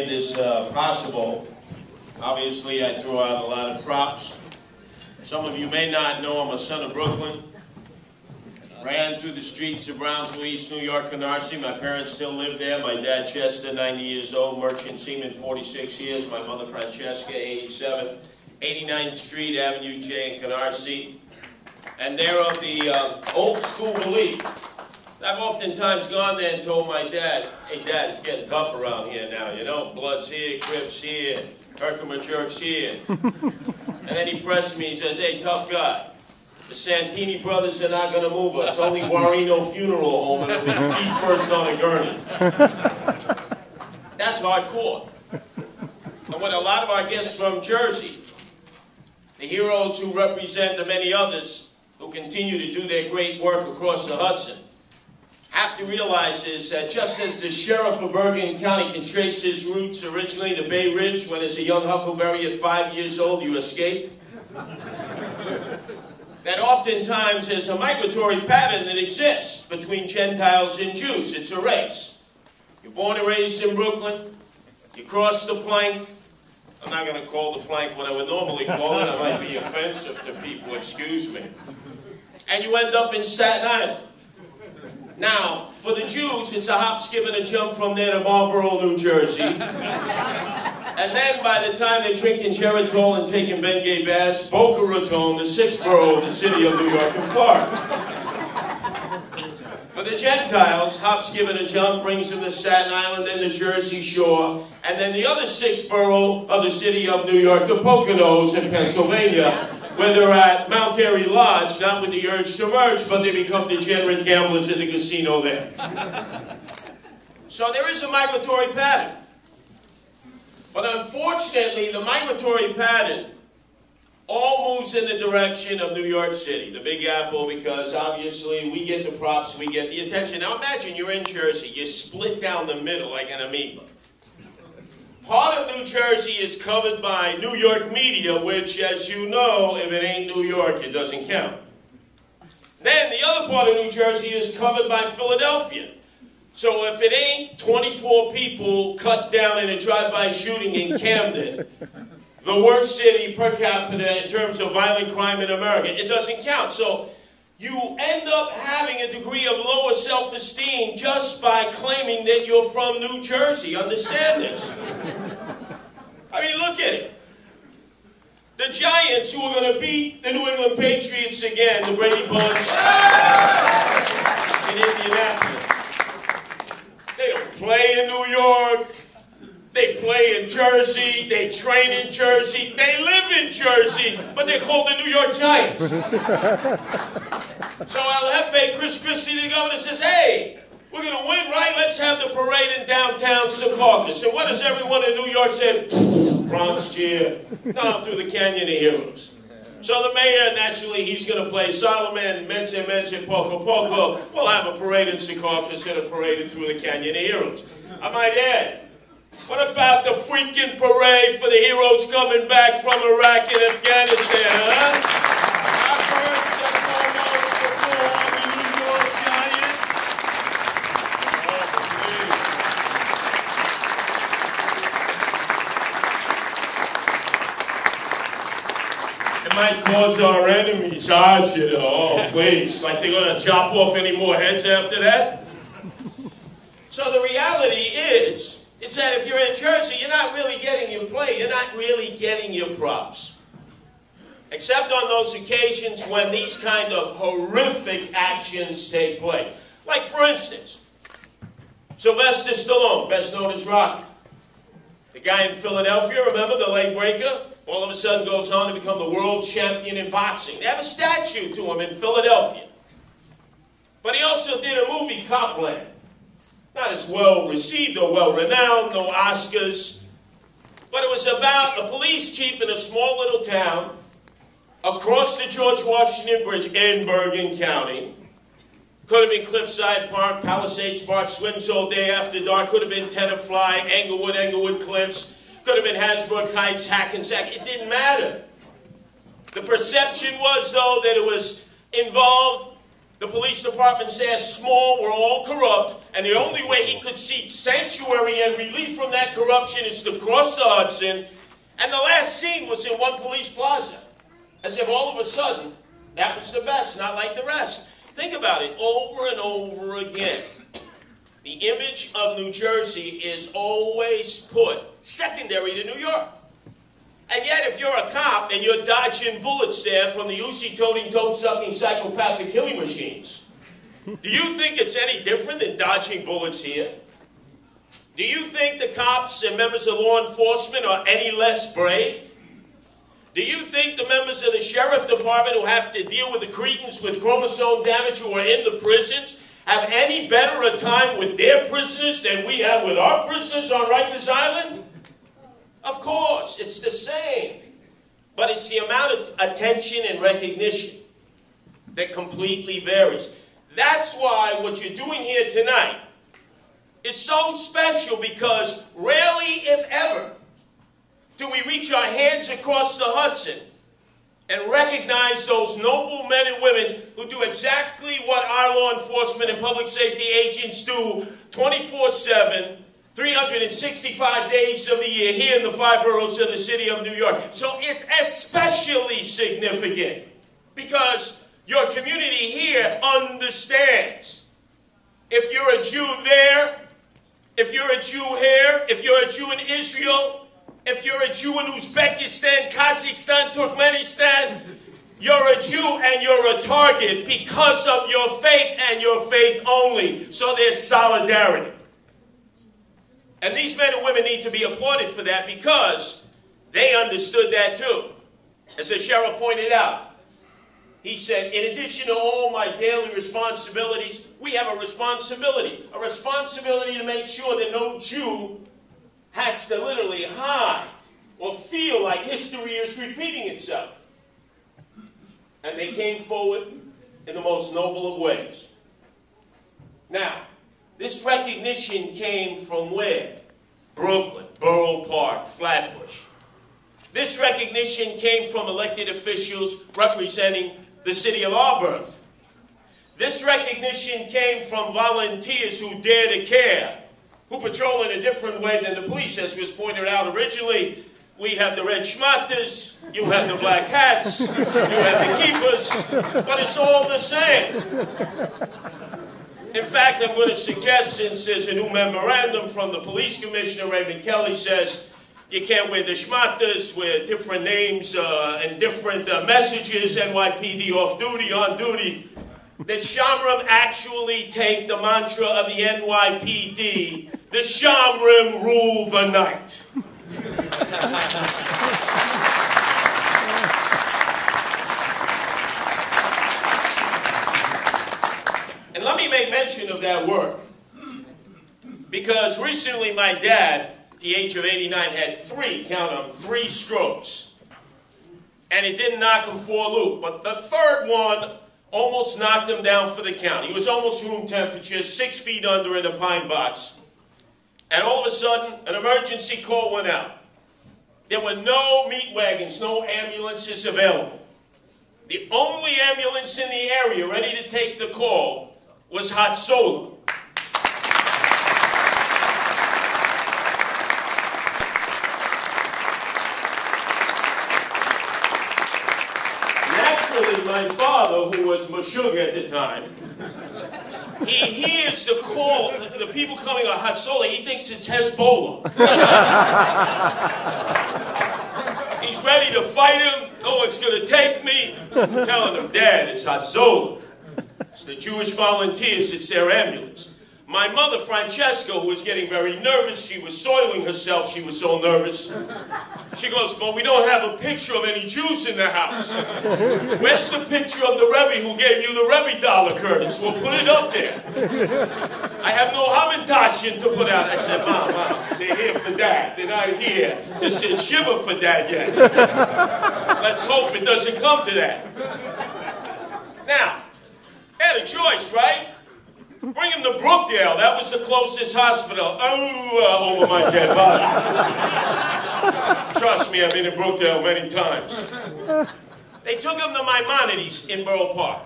made this possible. Obviously, I threw out a lot of props. Some of you may not know I'm a son of Brooklyn. Ran through the streets of Brownsville, East New York, Canarsie. My parents still live there. My dad, Chester, 90 years old, merchant seaman, 46 years. My mother, Francesca, 87. 89th Street, Avenue J in Canarsie. And they're of the old school belief. I've oftentimes gone there and told my dad, hey, Dad, it's getting tough around here now, you know? Blood's here, Crips here, Herkimer Church here. And then he pressed me, he says, hey, tough guy. The Santini brothers are not going to move us. Only Guarino Funeral Home, and it'll be feet first on a gurney. That's hardcore. And with a lot of our guests from Jersey, the heroes who represent the many others who continue to do their great work across the Hudson, have to realize is that just as the sheriff of Bergen County can trace his roots originally to Bay Ridge when as a young huckleberry at 5 years old you escaped, that oftentimes there's a migratory pattern that exists between Gentiles and Jews. It's a race. You're born and raised in Brooklyn, you cross the plank. I'm not going to call the plank what I would normally call it. I might be offensive to people, excuse me. And you end up in Staten Island. Now, for the Jews, it's a hop, skip, and a jump from there to Marlboro, New Jersey. And then by the time they're drinking Geritol and taking Bengay baths, Boca Raton, the sixth borough of the city of New York and Florida. For the Gentiles, hop, skip, and a jump brings them to Staten Island and the Jersey Shore. And then the other sixth borough of the city of New York, the Poconos in Pennsylvania, where they're at Mount Airy Lodge, not with the urge to merge, but they become degenerate gamblers at the casino there. So there is a migratory pattern. But unfortunately, the migratory pattern all moves in the direction of New York City, the Big Apple, because obviously we get the props, we get the attention. Now imagine you're in Jersey, you're split down the middle like an amoeba. Part of New Jersey is covered by New York media, which, as you know, if it ain't New York, it doesn't count. Then the other part of New Jersey is covered by Philadelphia. So if it ain't 24 people cut down in a drive-by shooting in Camden, the worst city per capita in terms of violent crime in America, it doesn't count. So you end up having a degree of lower self-esteem just by claiming that you're from New Jersey. Understand this? I mean, look at it. The Giants, who are going to beat the New England Patriots again, the Brady Bunch, in Indianapolis. They don't play in New York. They play in Jersey. They train in Jersey. They live in Jersey, but they're called the New York Giants. So El Jefe, Chris Christie, the governor, says, hey, we're going to win, right? Let's have the parade in downtown Secaucus. And what does everyone in New York say? Bronx cheer. Down through the Canyon of Heroes. So the mayor, naturally, he's going to play Solomon, Mense, Poco. We'll have a parade in Secaucus and a parade through the Canyon of Heroes. I might add, what about the freaking parade for the heroes coming back from Iraq and Afghanistan, huh? I've heard some promos before on the New York Giants. Oh, it might cause our enemies odds, you know. Oh, please. Like they're going to chop off any more heads after that? So the reality is that if you're in Jersey, you're not really getting your play. You're not really getting your props. Except on those occasions when these kind of horrific actions take place. Like, for instance, Sylvester Stallone, best known as Rocky. The guy in Philadelphia, remember, the leg breaker? All of a sudden goes on to become the world champion in boxing. They have a statue to him in Philadelphia. But he also did a movie, Copland. Not as well received or well renowned, no Oscars. But it was about a police chief in a small little town across the George Washington Bridge in Bergen County. Could have been Cliffside Park, Palisades Park, swims all day after dark. Could have been Tenafly, Englewood Cliffs. Could have been Hasbrook Heights, Hackensack. It didn't matter. The perception was, though, that it was involved The police department's there, small, we're all corrupt, and the only way he could seek sanctuary and relief from that corruption is to cross the Hudson. And the last scene was in one police plaza. As if all of a sudden, that was the best, not like the rest. Think about it, over and over again. The image of New Jersey is always put secondary to New York. And yet, if you're a cop and you're dodging bullets there from the Uzi-toting, toe-sucking, psychopathic killing machines, do you think it's any different than dodging bullets here? Do you think the cops and members of law enforcement are any less brave? Do you think the members of the sheriff department who have to deal with the cretins with chromosome damage who are in the prisons have any better a time with their prisoners than we have with our prisoners on Rikers Island? Of course, it's the same. But it's the amount of attention and recognition that completely varies. That's why what you're doing here tonight is so special, because rarely, if ever, do we reach our hands across the Hudson and recognize those noble men and women who do exactly what our law enforcement and public safety agents do 24/7, 365 days of the year here in the 5 boroughs of the city of New York. So it's especially significant because your community here understands. If you're a Jew there, if you're a Jew here, if you're a Jew in Israel, if you're a Jew in Uzbekistan, Kazakhstan, Turkmenistan, you're a Jew and you're a target because of your faith and your faith only. So there's solidarity. And these men and women need to be applauded for that, because they understood that too. As the sheriff pointed out, he said, in addition to all my daily responsibilities, we have a responsibility to make sure that no Jew has to literally hide or feel like history is repeating itself. And they came forward in the most noble of ways. Now, this recognition came from where? Brooklyn, Borough Park, Flatbush. This recognition came from elected officials representing the city of our birth. This recognition came from volunteers who dare to care, who patrol in a different way than the police, as was pointed out originally. We have the red schmatters, you have the black hats, you have the keepers, but it's all the same. In fact, I'm going to suggest, since there's a new memorandum from the police commissioner, Raymond Kelly, says you can't wear the schmatters with different names and different messages, NYPD off duty, on duty, that Shamrim actually take the mantra of the NYPD, the Shamrim rule the night. And let me make mention of that work, because recently my dad, at the age of 89, had three strokes. And it didn't knock him for a loop, but the third one almost knocked him down for the count. He was almost room temperature, 6 feet under in a pine box. And all of a sudden, an emergency call went out. There were no meat wagons, no ambulances available. The only ambulance in the area ready to take the call was Hatzola. Naturally, my father, who was Meshuggah at the time, he hears the call, the people coming on Hatzola, he thinks it's Hezbollah. He's ready to fight him. No one's going to take me. I'm telling him, Dad, it's Hatzola. It's the Jewish volunteers, it's their ambulance. My mother, Francesca, who was getting very nervous, she was soiling herself, she was so nervous. She goes, "Well, we don't have a picture of any Jews in the house. Where's the picture of the Rebbe who gave you the Rebbe dollar, Curtis? We'll put it up there." I have no Hamantashen to put out. I said, Mom, they're here for Dad. They're not here to sit shiva for Dad yet. Let's hope it doesn't come to that. Now, they had a choice, right? Bring him to Brookdale. That was the closest hospital. Over my dead body. Trust me, I've been in Brookdale many times. They took him to Maimonides in Borough Park.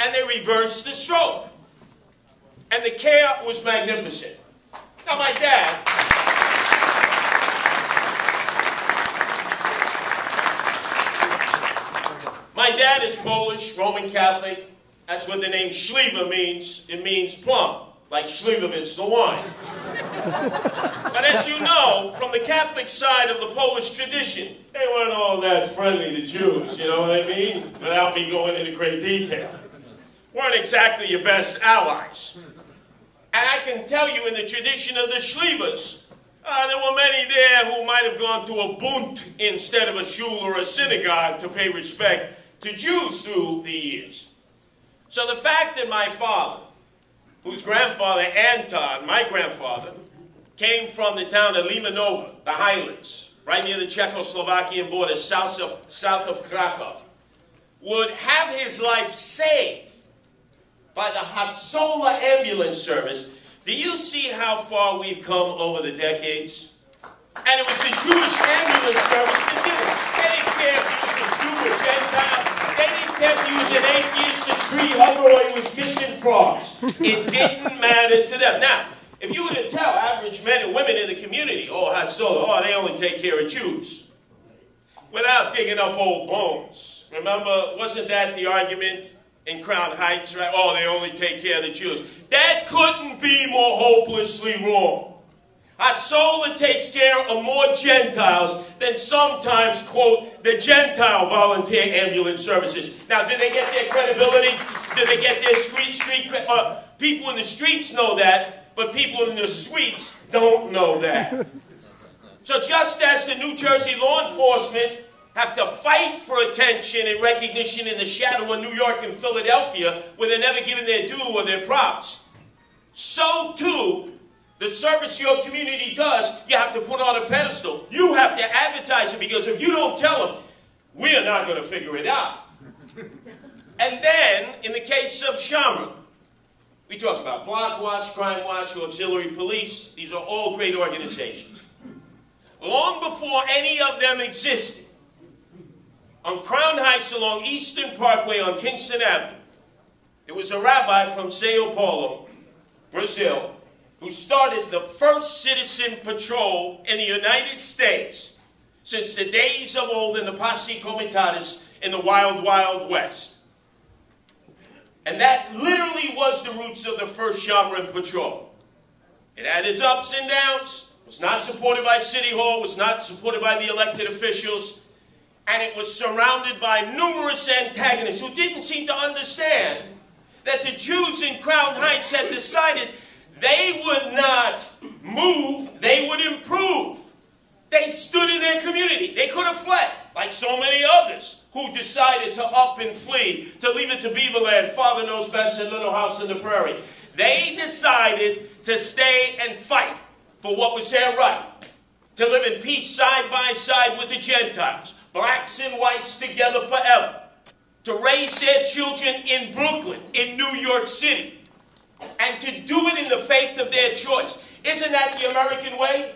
and they reversed the stroke. And the care was magnificent. Now my dad is Polish, Roman Catholic. That's what the name Sliwa means. It means plum, like Slivovitz, the wine. But as you know, from the Catholic side of the Polish tradition, they weren't all that friendly to Jews, you know what I mean? Without me going into great detail. Weren't exactly your best allies. And I can tell you in the tradition of the Slivas, there were many there who might have gone to a bunt instead of a shul or a synagogue to pay respect to Jews through the years. So the fact that my father, whose grandfather Anton, my grandfather, came from the town of Limanova, the Highlands, right near the Czechoslovakian border, south of Krakow, would have his life saved by the Hatzola ambulance service. Do you see how far we've come over the decades? And it was the Jewish ambulance service that did it. They didn't care if he was a Jew or Gentile. They didn't care if he was an atheist, a tree hugger, or he was kissing frogs. It didn't matter to them. Now, if you were to tell average men and women in the community, oh, Hatzola, oh, they only take care of Jews, without digging up old bones. Remember, wasn't that the argument in Crown Heights, right? Oh, they only take care of the Jews. That couldn't be more hopelessly wrong. Hatzola takes care of more Gentiles than sometimes, quote, the Gentile volunteer ambulance services. Now, did they get their credibility? Did they get their street people in the streets know that, but people in the streets don't know that. So just as the New Jersey law enforcement have to fight for attention and recognition in the shadow of New York and Philadelphia, where they're never given their due or their props, so too, the service your community does, you have to put on a pedestal. You have to advertise it, because if you don't tell them, we're not going to figure it out. And then, in the case of Shamra, we talk about Block Watch, Crime Watch, Auxiliary Police. These are all great organizations. Long before any of them existed, on Crown Heights along Eastern Parkway on Kingston Avenue, there was a rabbi from Sao Paulo, Brazil, who started the first citizen patrol in the United States since the days of old in the Posse Comitatus in the Wild, Wild West. And that literally was the roots of the first Shamra patrol. It had its ups and downs, was not supported by City Hall, was not supported by the elected officials, and it was surrounded by numerous antagonists who didn't seem to understand that the Jews in Crown Heights had decided they would not move, they would improve. They stood in their community. They could have fled, like so many others who decided to up and flee, to leave it to Beaverland, Father Knows Best, and Little House on the Prairie. They decided to stay and fight for what was their right, to live in peace side by side with the Gentiles, blacks and whites together forever, to raise their children in Brooklyn, in New York City, and to do it in the faith of their choice. Isn't that the American way?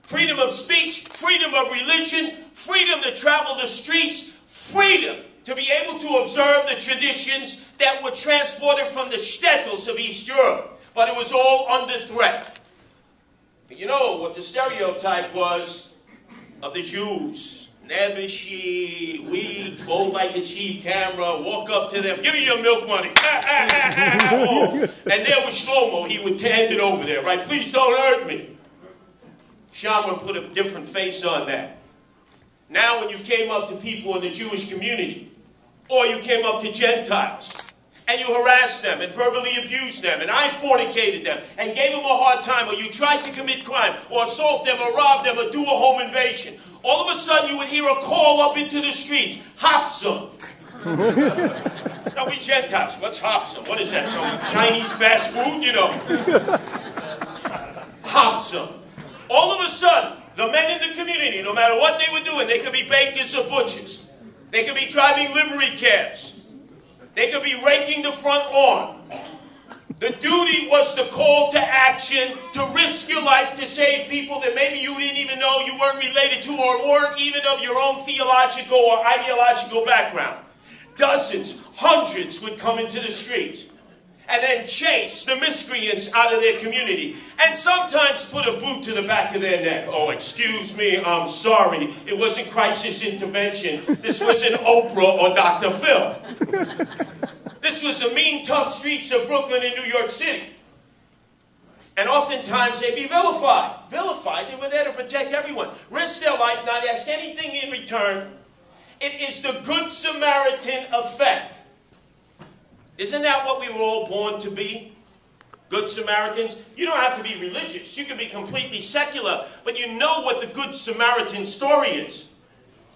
Freedom of speech, freedom of religion, freedom to travel the streets, freedom to be able to observe the traditions that were transported from the shtetls of East Europe. But it was all under threat. But you know what the stereotype was of the Jews? Nebushi, weed, fold like a cheap camera, walk up to them, give me your milk money. Oh. And there was Shlomo, he would hand it over there, right? Please don't hurt me. Shamra put a different face on that. Now when you came up to people in the Jewish community, or you came up to Gentiles, and you harassed them, and verbally abused them, and I fornicated them, and gave them a hard time, or you tried to commit crime, or assault them, or rob them, or do a home invasion, all of a sudden you would hear a call up into the streets, Hopsum. Now we Gentiles, what's Hopsum? What is that, some Chinese fast food, you know? Hopsum. All of a sudden, the men in the community, no matter what they were doing, they could be bakers or butchers. They could be driving livery cabs. They could be raking the front lawn. The duty was the call to action, to risk your life to save people that maybe you didn't even know, you weren't related to, or weren't even of your own theological or ideological background. dozens, hundreds would come into the streets and then chase the miscreants out of their community, and sometimes put a boot to the back of their neck. Oh, excuse me, I'm sorry. It wasn't crisis intervention. This wasn't Oprah or Dr. Phil. This was the mean, tough streets of Brooklyn and New York City. And oftentimes they'd be vilified. Vilified, they were there to protect everyone. Risk their life, not ask anything in return. It is the Good Samaritan effect. Isn't that what we were all born to be? Good Samaritans? You don't have to be religious. You can be completely secular. But you know what the Good Samaritan story is.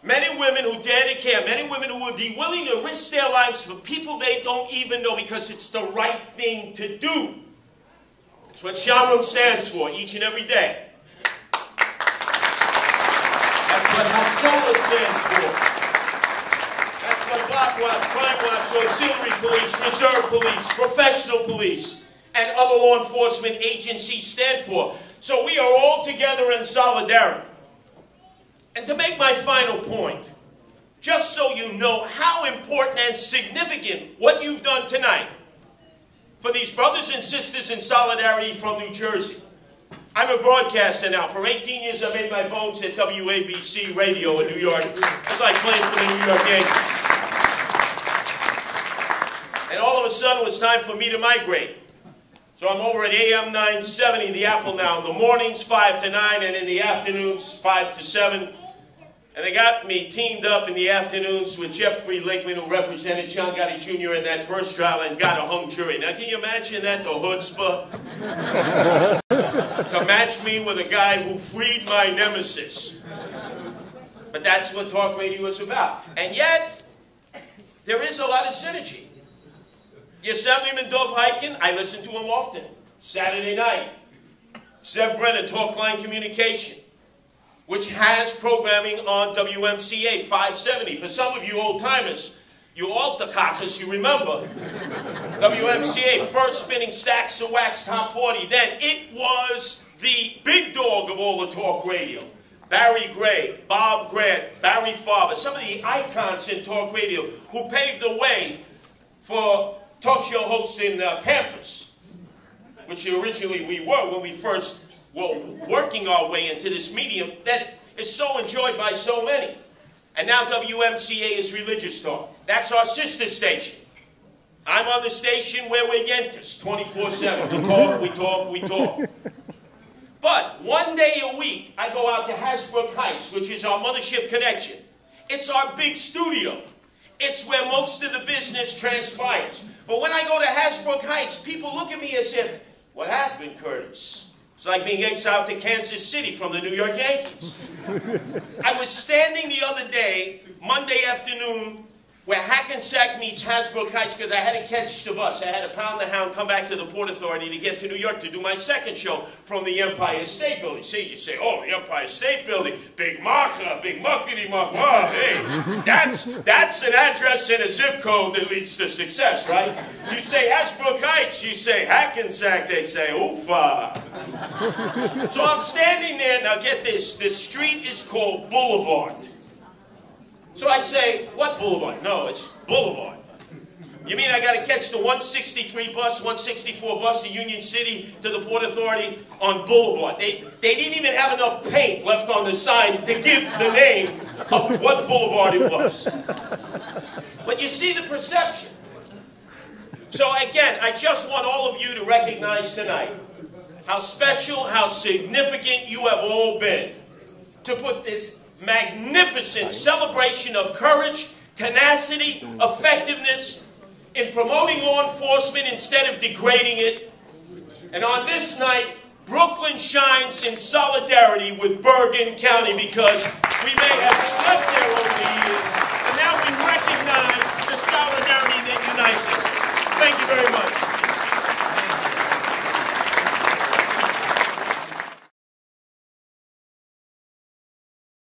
Men and women who dare to care. Men and women who would be willing to risk their lives for people they don't even know because it's the right thing to do. That's what Shamrock stands for each and every day. That's what Hatzolah stands for. That's what Block Watch, Crime Watch, Auxiliary Police, Reserve Police, Professional Police, and other law enforcement agencies stand for. So we are all together in solidarity. And to make my final point, just so you know how important and significant what you've done tonight for these brothers and sisters in solidarity from New Jersey. I'm a broadcaster now. For 18 years I made my bones at WABC Radio in New York, as I played for the New York Yankees. And all of a sudden it was time for me to migrate. So I'm over at AM 970, the Apple now. In the mornings, 5 to 9, and in the afternoons, 5 to 7. And they got me teamed up in the afternoons with Jeffrey Lakeman, who represented John Gotti Jr. in that first trial and got a hung jury. Now, can you imagine that, the chutzpah? To match me with a guy who freed my nemesis. But that's what talk radio is about. And yet, there is a lot of synergy. The Assemblyman Dov Hikind, I listen to him often. Saturday night. Seb Brenner, Talk Line Communication, which has programming on WMCA 570. For some of you old-timers, you alta-cockers, you remember. WMCA, first spinning stacks of wax, top 40. Then it was the big dog of all the talk radio. Barry Gray, Bob Grant, Barry Farber, some of the icons in talk radio who paved the way for talk show hosts in Pampers, which originally we were when we first were working our way into this medium that is so enjoyed by so many. And now WMCA is religious talk. That's our sister station. I'm on the station where we're yentas, 24/7. We talk, we talk, we talk. But one day a week, I go out to Hasbrook Heights, which is our mothership connection. It's our big studio. It's where most of the business transpires. But when I go to Hasbrook Heights, people look at me as if, what happened, Curtis? It's like being exiled to Kansas City from the New York Yankees. I was standing the other day, Monday afternoon, where Hackensack meets Hasbrook Heights because I had to catch the bus. I had to pound the hound, come back to the Port Authority to get to New York to do my second show from the Empire State Building. See, you say, oh, the Empire State Building, big marker, big muckety-muck. Oh, hey, that's an address and a zip code that leads to success, right? You say Hasbrook Heights, you say Hackensack, they say, oofa. So I'm standing there, now get this, the street is called Boulevard. So I say, what Boulevard? No, it's Boulevard. You mean I got to catch the 163 bus, 164 bus to Union City to the Port Authority on Boulevard? They didn't even have enough paint left on the sign to give the name of what boulevard it was. But you see the perception. So again, I just want all of you to recognize tonight how special, how significant you have all been to put this magnificent celebration of courage, tenacity, effectiveness in promoting law enforcement instead of degrading it. And on this night, Brooklyn shines in solidarity with Bergen County because we may have slept